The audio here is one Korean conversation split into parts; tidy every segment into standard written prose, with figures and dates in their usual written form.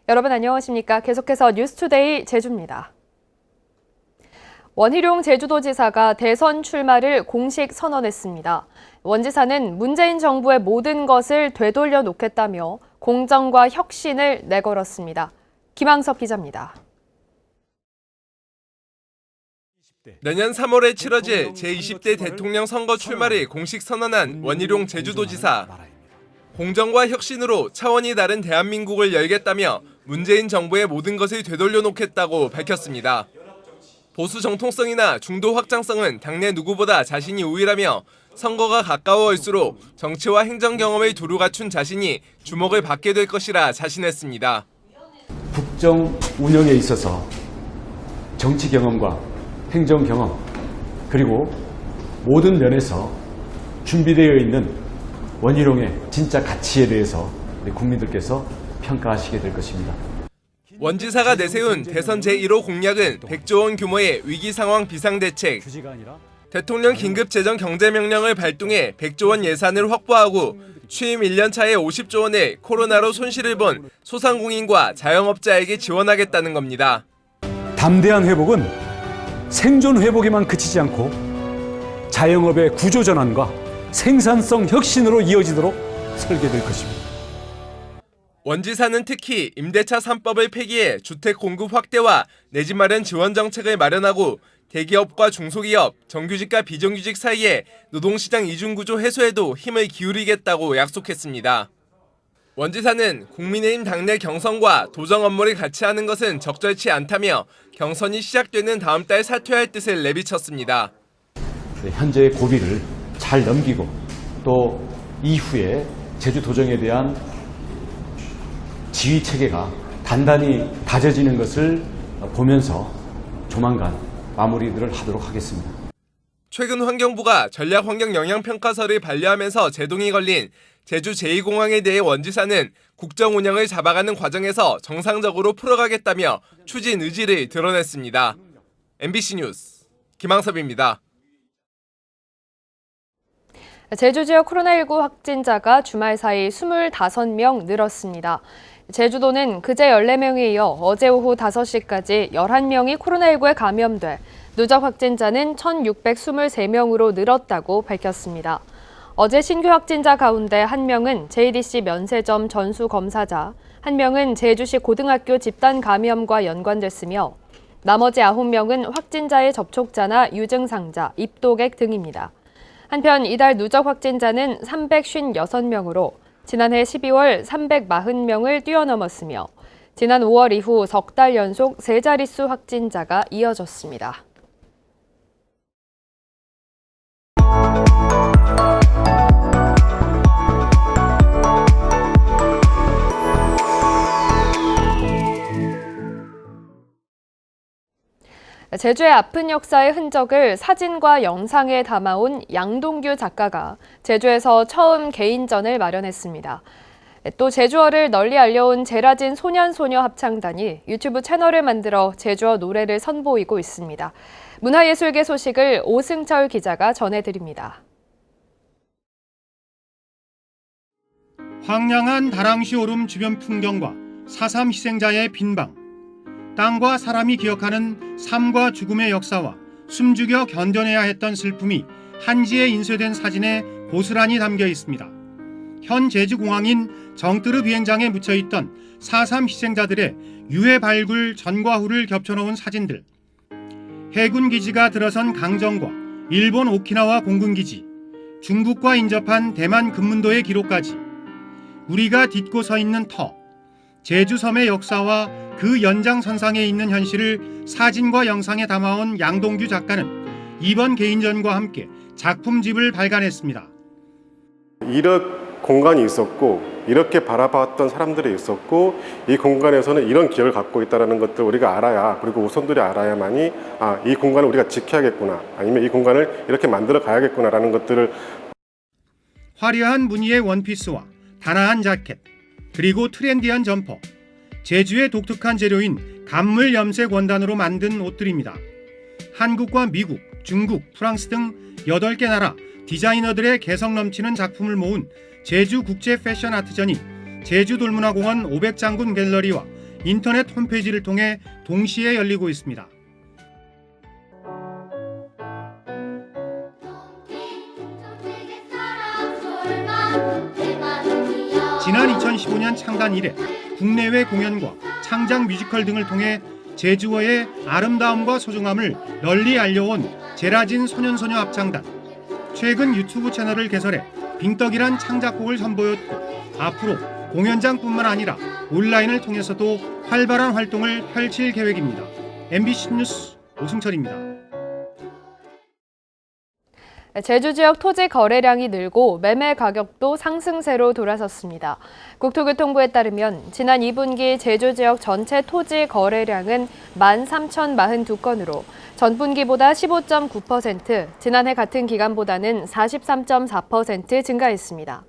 여러분 안녕하십니까? 계속해서 뉴스투데이 제주입니다. 원희룡 제주도지사가 대선 출마를 공식 선언했습니다. 원 지사는 문재인 정부의 모든 것을 되돌려 놓겠다며 공정과 혁신을 내걸었습니다. 김항섭 기자입니다. 내년 3월에 치러질 제20대 대통령 선거 출마를 공식 선언한 원희룡 제주도지사. 공정과 혁신으로 차원이 다른 대한민국을 열겠다며 문재인 정부의 모든 것을 되돌려 놓겠다고 밝혔습니다. 보수 정통성이나 중도 확장성은 당내 누구보다 자신이 우위라며 선거가 가까워 올수록 정치와 행정 경험을 두루 갖춘 자신이 주목을 받게 될 것이라 자신했습니다. 국정 운영에 있어서 정치 경험과 행정 경험 그리고 모든 면에서 준비되어 있는 원희룡의 진짜 가치에 대해서 국민들께서 평가하시게 될 것입니다. 원 지사가 내세운 대선 제1호 공약은 100조 원 규모의 위기 상황 비상대책, 대통령 긴급 재정 경제명령을 발동해 100조 원 예산을 확보하고 취임 1년 차에 50조 원을 코로나로 손실을 본 소상공인과 자영업자에게 지원하겠다는 겁니다. 담대한 회복은 생존 회복에만 그치지 않고 자영업의 구조 전환과 생산성 혁신으로 이어지도록 설계될 것입니다. 원 지사는 특히 임대차 3법을 폐기해 주택 공급 확대와 내 집 마련 지원 정책을 마련하고 대기업과 중소기업, 정규직과 비정규직 사이에 노동시장 이중구조 해소에도 힘을 기울이겠다고 약속했습니다. 원 지사는 국민의힘 당내 경선과 도정 업무를 같이 하는 것은 적절치 않다며 경선이 시작되는 다음 달 사퇴할 뜻을 내비쳤습니다. 현재의 고비를 잘 넘기고 또 이후에 제주도정에 대한 지휘 체계가 단단히 다져지는 것을 보면서 조만간 마무리들을 하도록 하겠습니다. 최근 환경부가 전략환경영향평가서를 반려하면서 제동이 걸린 제주 제2공항에 대해 원 지사는 국정 운영을 잡아가는 과정에서 정상적으로 풀어가겠다며 추진 의지를 드러냈습니다. MBC 뉴스 김항섭입니다. 제주 지역 코로나19 확진자가 주말 사이 25명 늘었습니다. 제주도는 그제 14명에 이어 어제 오후 5시까지 11명이 코로나19에 감염돼 누적 확진자는 1,623명으로 늘었다고 밝혔습니다. 어제 신규 확진자 가운데 1명은 JDC 면세점 전수 검사자, 1명은 제주시 고등학교 집단 감염과 연관됐으며 나머지 9명은 확진자의 접촉자나 유증상자, 입도객 등입니다. 한편 이달 누적 확진자는 356명으로 지난해 12월 340명을 뛰어넘었으며 지난 5월 이후 석 달 연속 세 자릿수 확진자가 이어졌습니다. 제주의 아픈 역사의 흔적을 사진과 영상에 담아온 양동규 작가가 제주에서 처음 개인전을 마련했습니다. 또 제주어를 널리 알려온 제라진 소년소녀 합창단이 유튜브 채널을 만들어 제주어 노래를 선보이고 있습니다. 문화예술계 소식을 오승철 기자가 전해드립니다. 황량한 다랑시 오름 주변 풍경과 4.3 희생자의 빈방, 땅과 사람이 기억하는 삶과 죽음의 역사와 숨죽여 견뎌내야 했던 슬픔이 한지에 인쇄된 사진에 고스란히 담겨 있습니다. 현 제주공항인 정뜨르 비행장에 묻혀있던 4.3 희생자들의 유해 발굴 전과 후를 겹쳐놓은 사진들, 해군 기지가 들어선 강정과 일본 오키나와 공군기지, 중국과 인접한 대만 금문도의 기록까지 우리가 딛고 서 있는 터, 제주섬의 역사와 그 연장선상에 있는 현실을 사진과 영상에 담아온 양동규 작가는 이번 개인전과 함께 작품집을 발간했습니다. 이런 공간이 있었고 이렇게 바라봤던 사람들이 있었고 이 공간에서는 이런 기억을 갖고 있다는 것들 우리가 알아야, 그리고 우선들이 알아야만이 이 공간을 우리가 지켜야겠구나, 아니면 이 공간을 이렇게 만들어 가야겠구나라는 것들을. 화려한 무늬의 원피스와 단아한 자켓, 그리고 트렌디한 점퍼, 제주의 독특한 재료인 감물 염색 원단으로 만든 옷들입니다. 한국과 미국, 중국, 프랑스 등 8개 나라 디자이너들의 개성 넘치는 작품을 모은 제주 국제 패션 아트전이 제주 돌문화공원 500장군 갤러리와 인터넷 홈페이지를 통해 동시에 열리고 있습니다. 지난 2015년 창단 이래 국내외 공연과 창작 뮤지컬 등을 통해 제주어의 아름다움과 소중함을 널리 알려온 제라진 소년소녀 합창단. 최근 유튜브 채널을 개설해 빙떡이란 창작곡을 선보였고 앞으로 공연장뿐만 아니라 온라인을 통해서도 활발한 활동을 펼칠 계획입니다. MBC 뉴스 오승철입니다. 제주 지역 토지 거래량이 늘고 매매 가격도 상승세로 돌아섰습니다. 국토교통부에 따르면 지난 2분기 제주 지역 전체 토지 거래량은 13,042건으로 전분기보다 15.9%, 지난해 같은 기간보다는 43.4% 증가했습니다.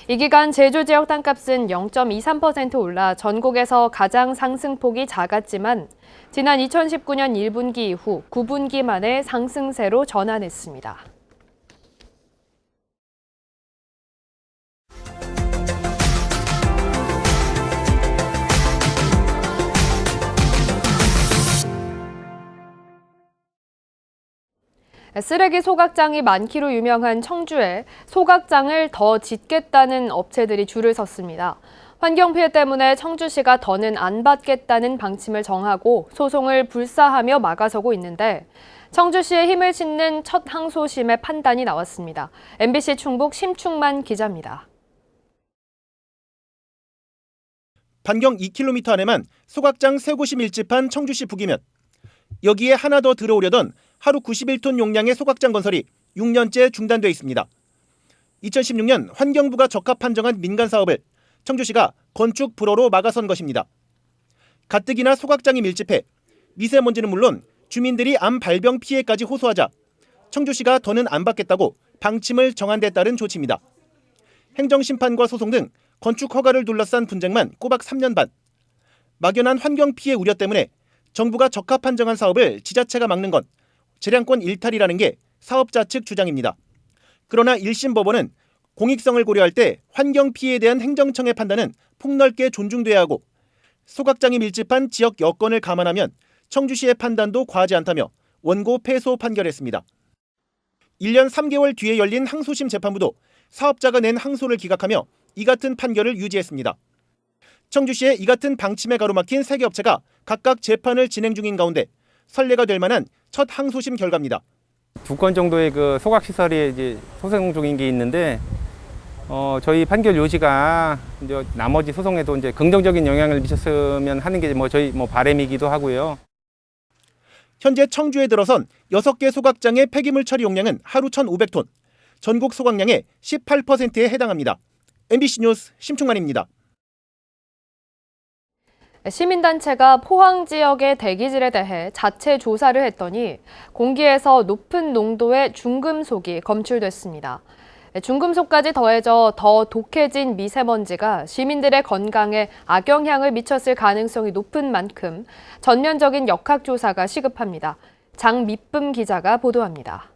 이 기간 제주 지역 땅값은 0.23% 올라 전국에서 가장 상승폭이 작았지만 지난 2019년 1분기 이후 9분기 만에 상승세로 전환했습니다. 쓰레기 소각장이 많기로 유명한 청주에 소각장을 더 짓겠다는 업체들이 줄을 섰습니다. 환경 피해 때문에 청주시가 더는 안 받겠다는 방침을 정하고 소송을 불사하며 막아서고 있는데 청주시에 힘을 싣는 첫 항소심의 판단이 나왔습니다. MBC 충북 심충만 기자입니다. 반경 2km 안에만 소각장 3곳이 밀집한 청주시 북이면 여기에 하나 더 들어오려던 하루 91톤 용량의 소각장 건설이 6년째 중단돼 있습니다. 2016년 환경부가 적합 판정한 민간 사업을 청주시가 건축 불허로 막아선 것입니다. 가뜩이나 소각장이 밀집해 미세먼지는 물론 주민들이 암 발병 피해까지 호소하자 청주시가 더는 안 받겠다고 방침을 정한 데 따른 조치입니다. 행정심판과 소송 등 건축 허가를 둘러싼 분쟁만 꼬박 3년 반. 막연한 환경 피해 우려 때문에 정부가 적합 판정한 사업을 지자체가 막는 건 재량권 일탈이라는 게 사업자 측 주장입니다. 그러나 1심 법원은 공익성을 고려할 때 환경 피해에 대한 행정청의 판단은 폭넓게 존중돼야 하고 소각장이 밀집한 지역 여건을 감안하면 청주시의 판단도 과하지 않다며 원고 패소 판결했습니다. 1년 3개월 뒤에 열린 항소심 재판부도 사업자가 낸 항소를 기각하며 이 같은 판결을 유지했습니다. 청주시의 이 같은 방침에 가로막힌 3개 업체가 각각 재판을 진행 중인 가운데 선례가 될 만한 첫 항소심 결과입니다. 2건 정도의 그 소각 시설이 이제 소송 중인 게 있는데 저희 판결 요지가 이제 나머지 소송에도 이제 긍정적인 영향을 미쳤으면 하는 게 저희 바람이기도 하고요. 현재 청주에 들어선 6개 소각장의 폐기물 처리 용량은 하루 1,500톤, 전국 소각량의 18%에 해당합니다. MBC 뉴스 심충만입니다. 시민단체가 포항 지역의 대기질에 대해 자체 조사를 했더니 공기에서 높은 농도의 중금속이 검출됐습니다. 중금속까지 더해져 더 독해진 미세먼지가 시민들의 건강에 악영향을 미쳤을 가능성이 높은 만큼 전면적인 역학조사가 시급합니다. 장미쁨 기자가 보도합니다.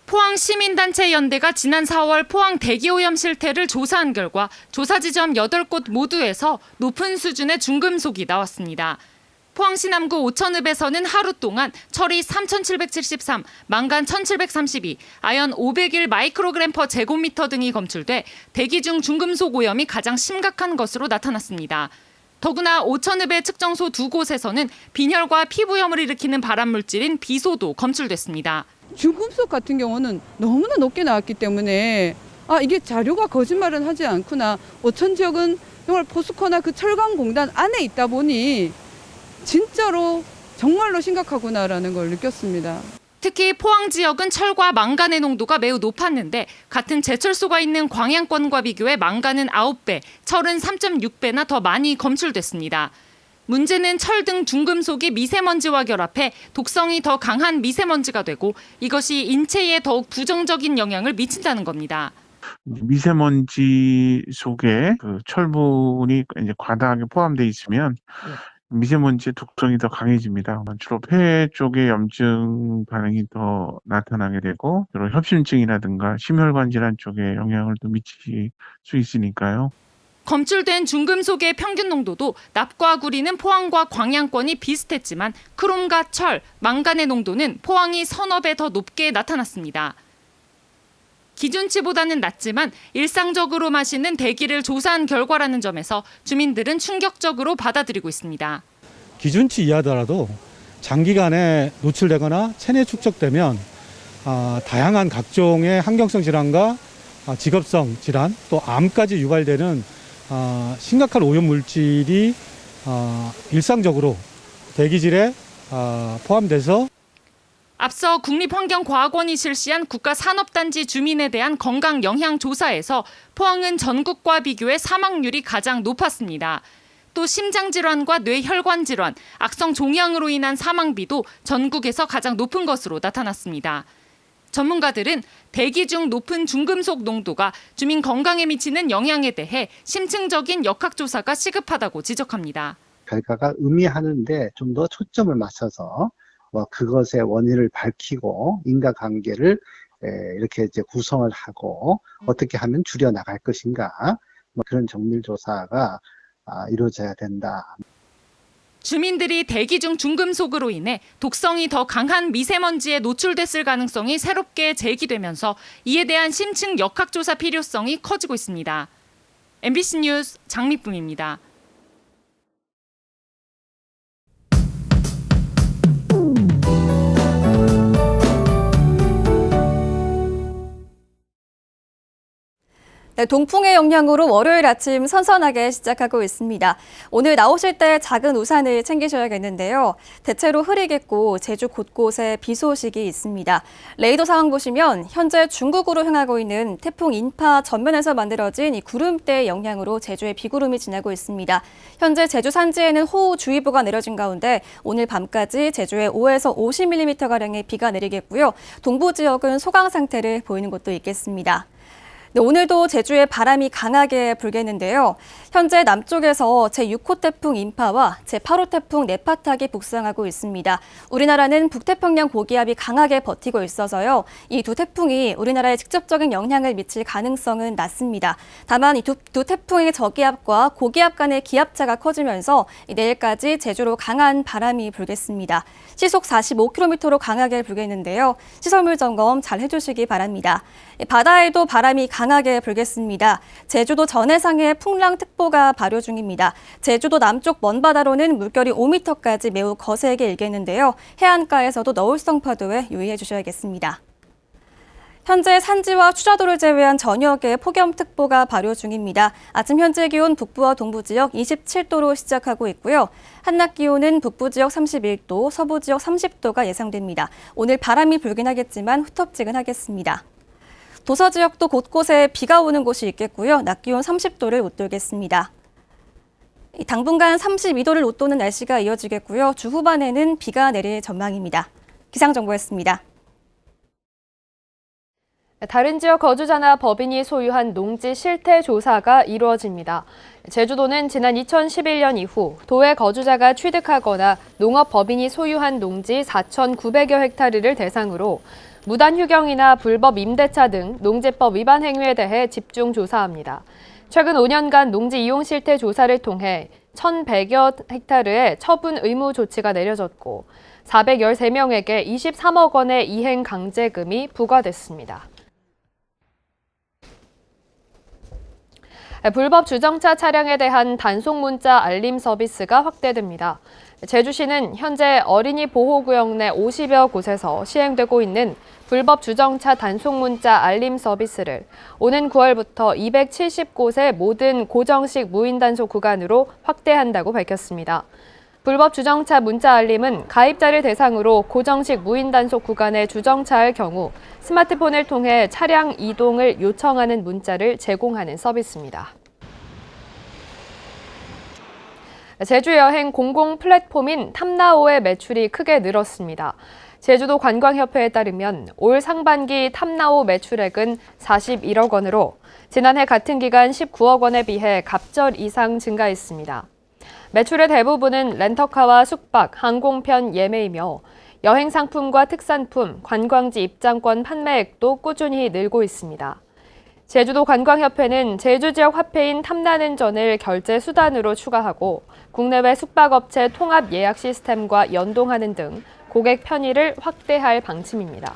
포항시민단체 연대가 지난 4월 포항 대기오염 실태를 조사한 결과 조사 지점 8곳 모두에서 높은 수준의 중금속이 나왔습니다. 포항시 남구 오천읍에서는 하루 동안 철이 3,773, 망간 1,732, 아연 501 마이크로그램 퍼 제곱미터 등이 검출돼 대기 중 중금속 오염이 가장 심각한 것으로 나타났습니다. 더구나 오천읍의 측정소 2곳에서는 빈혈과 피부염을 일으키는 발암물질인 비소도 검출됐습니다. 중금속 같은 경우는 너무나 높게 나왔기 때문에 이게 자료가 거짓말은 하지 않구나. 오천 지역은 정말 포스코나 그 철강공단 안에 있다 보니 진짜로 정말로 심각하구나라는 걸 느꼈습니다. 특히 포항 지역은 철과 망간의 농도가 매우 높았는데 같은 제철소가 있는 광양권과 비교해 망간은 9배, 철은 3.6배나 더 많이 검출됐습니다. 문제는 철 등 중금속이 미세먼지와 결합해 독성이 더 강한 미세먼지가 되고 이것이 인체에 더욱 부정적인 영향을 미친다는 겁니다. 미세먼지 속에 그 철분이 이제 과다하게 포함되어 있으면 미세먼지의 독성이 더 강해집니다. 주로 폐 쪽에 염증 반응이 더 나타나게 되고 주로 협심증이라든가 심혈관 질환 쪽에 영향을 또 미칠 수 있으니까요. 검출된 중금속의 평균 농도도 납과 구리는 포항과 광양권이 비슷했지만 크롬과 철, 망간의 농도는 포항이 서너 배 더 높게 나타났습니다. 기준치보다는 낮지만 일상적으로 마시는 대기를 조사한 결과라는 점에서 주민들은 충격적으로 받아들이고 있습니다. 기준치 이하더라도 장기간에 노출되거나 체내 축적되면 다양한 각종의 환경성 질환과 직업성 질환 또 암까지 유발되는 심각한 오염 물질이 일상적으로 대기질에 포함돼서 앞서 국립환경과학원이 실시한 국가산업단지 주민에 대한 건강 영향 조사에서 포항은 전국과 비교해 사망률이 가장 높았습니다. 또 심장질환과 뇌혈관 질환, 악성 종양으로 인한 사망비도 전국에서 가장 높은 것으로 나타났습니다. 전문가들은 대기 중 높은 중금속 농도가 주민 건강에 미치는 영향에 대해 심층적인 역학조사가 시급하다고 지적합니다. 결과가 의미하는데 좀 더 초점을 맞춰서 그것의 원인을 밝히고 인과관계를 이렇게 이제 구성을 하고 어떻게 하면 줄여나갈 것인가 그런 정밀조사가 이루어져야 된다. 주민들이 대기 중 중금속으로 인해 독성이 더 강한 미세먼지에 노출됐을 가능성이 새롭게 제기되면서 이에 대한 심층 역학조사 필요성이 커지고 있습니다. MBC 뉴스 장미쁨입니다. 네, 동풍의 영향으로 월요일 아침 선선하게 시작하고 있습니다. 오늘 나오실 때 작은 우산을 챙기셔야겠는데요. 대체로 흐리겠고 제주 곳곳에 비 소식이 있습니다. 레이더 상황 보시면 현재 중국으로 향하고 있는 태풍 인파 전면에서 만들어진 이 구름대의 영향으로 제주에 비구름이 지나고 있습니다. 현재 제주 산지에는 호우주의보가 내려진 가운데 오늘 밤까지 제주에 5에서 50mm가량의 비가 내리겠고요. 동부 지역은 소강 상태를 보이는 곳도 있겠습니다. 네, 오늘도 제주에 바람이 강하게 불겠는데요. 현재 남쪽에서 제6호 태풍 인파와 제8호 태풍 네파탁이 북상하고 있습니다. 우리나라는 북태평양 고기압이 강하게 버티고 있어서요. 이 두 태풍이 우리나라에 직접적인 영향을 미칠 가능성은 낮습니다. 다만 이 두 태풍의 저기압과 고기압 간의 기압차가 커지면서 내일까지 제주로 강한 바람이 불겠습니다. 시속 45km로 강하게 불겠는데요. 시설물 점검 잘 해주시기 바랍니다. 바다에도 바람이 강하게 불겠습니다. 제주도 전해상에 풍랑특보가 발효 중입니다. 제주도 남쪽 먼바다로는 물결이 5m까지 매우 거세게 일겠는데요. 해안가에서도 너울성 파도에 유의해 주셔야겠습니다. 현재 산지와 추자도를 제외한 전역에 폭염특보가 발효 중입니다. 아침 현재 기온 북부와 동부 지역 27도로 시작하고 있고요. 한낮 기온은 북부 지역 31도, 서부 지역 30도가 예상됩니다. 오늘 바람이 불긴 하겠지만 후텁지근하겠습니다. 도서 지역도 곳곳에 비가 오는 곳이 있겠고요. 낮 기온 30도를 웃돌겠습니다. 당분간 32도를 웃도는 날씨가 이어지겠고요. 주 후반에는 비가 내릴 전망입니다. 기상정보였습니다. 다른 지역 거주자나 법인이 소유한 농지 실태 조사가 이루어집니다. 제주도는 지난 2011년 이후 도의 거주자가 취득하거나 농업 법인이 소유한 농지 4,900여 헥타르를 대상으로 무단 휴경이나 불법 임대차 등 농지법 위반 행위에 대해 집중 조사합니다. 최근 5년간 농지 이용 실태 조사를 통해 1,100여 헥타르의 처분 의무 조치가 내려졌고 413명에게 23억 원의 이행 강제금이 부과됐습니다. 불법 주정차 차량에 대한 단속 문자 알림 서비스가 확대됩니다. 제주시는 현재 어린이 보호구역 내 50여 곳에서 시행되고 있는 불법 주정차 단속 문자 알림 서비스를 오는 9월부터 270곳의 모든 고정식 무인 단속 구간으로 확대한다고 밝혔습니다. 불법 주정차 문자 알림은 가입자를 대상으로 고정식 무인 단속 구간에 주정차할 경우 스마트폰을 통해 차량 이동을 요청하는 문자를 제공하는 서비스입니다. 제주 여행 공공 플랫폼인 탐나오의 매출이 크게 늘었습니다. 제주도 관광협회에 따르면 올 상반기 탐나오 매출액은 41억 원으로 지난해 같은 기간 19억 원에 비해 갑절 이상 증가했습니다. 매출의 대부분은 렌터카와 숙박, 항공편 예매이며 여행 상품과 특산품, 관광지 입장권 판매액도 꾸준히 늘고 있습니다. 제주도 관광협회는 제주 지역 화폐인 탐나는전을 결제 수단으로 추가하고 국내외 숙박업체 통합 예약 시스템과 연동하는 등 고객 편의를 확대할 방침입니다.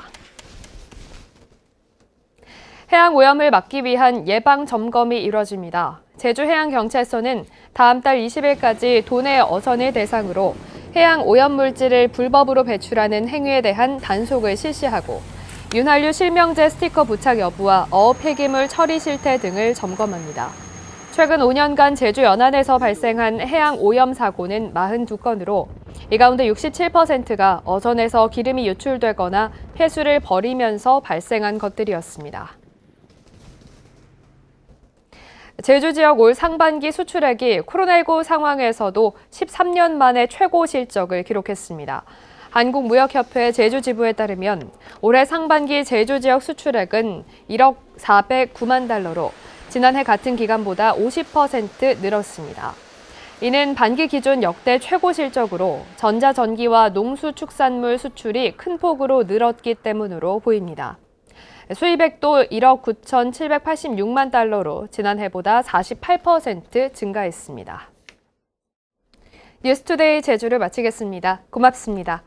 해양 오염을 막기 위한 예방 점검이 이뤄집니다. 제주해양경찰서는 다음 달 20일까지 도내 어선을 대상으로 해양 오염 물질을 불법으로 배출하는 행위에 대한 단속을 실시하고 윤활유 실명제 스티커 부착 여부와 어업 폐기물 처리 실태 등을 점검합니다. 최근 5년간 제주 연안에서 발생한 해양 오염 사고는 42건으로 이 가운데 67%가 어선에서 기름이 유출되거나 폐수를 버리면서 발생한 것들이었습니다. 제주 지역 올 상반기 수출액이 코로나19 상황에서도 13년 만에 최고 실적을 기록했습니다. 한국무역협회 제주지부에 따르면 올해 상반기 제주 지역 수출액은 1억 409만 달러로 지난해 같은 기간보다 50% 늘었습니다. 이는 반기 기준 역대 최고 실적으로 전자전기와 농수축산물 수출이 큰 폭으로 늘었기 때문으로 보입니다. 수입액도 1억 9,786만 달러로 지난해보다 48% 증가했습니다. 뉴스투데이 제주를 마치겠습니다. 고맙습니다.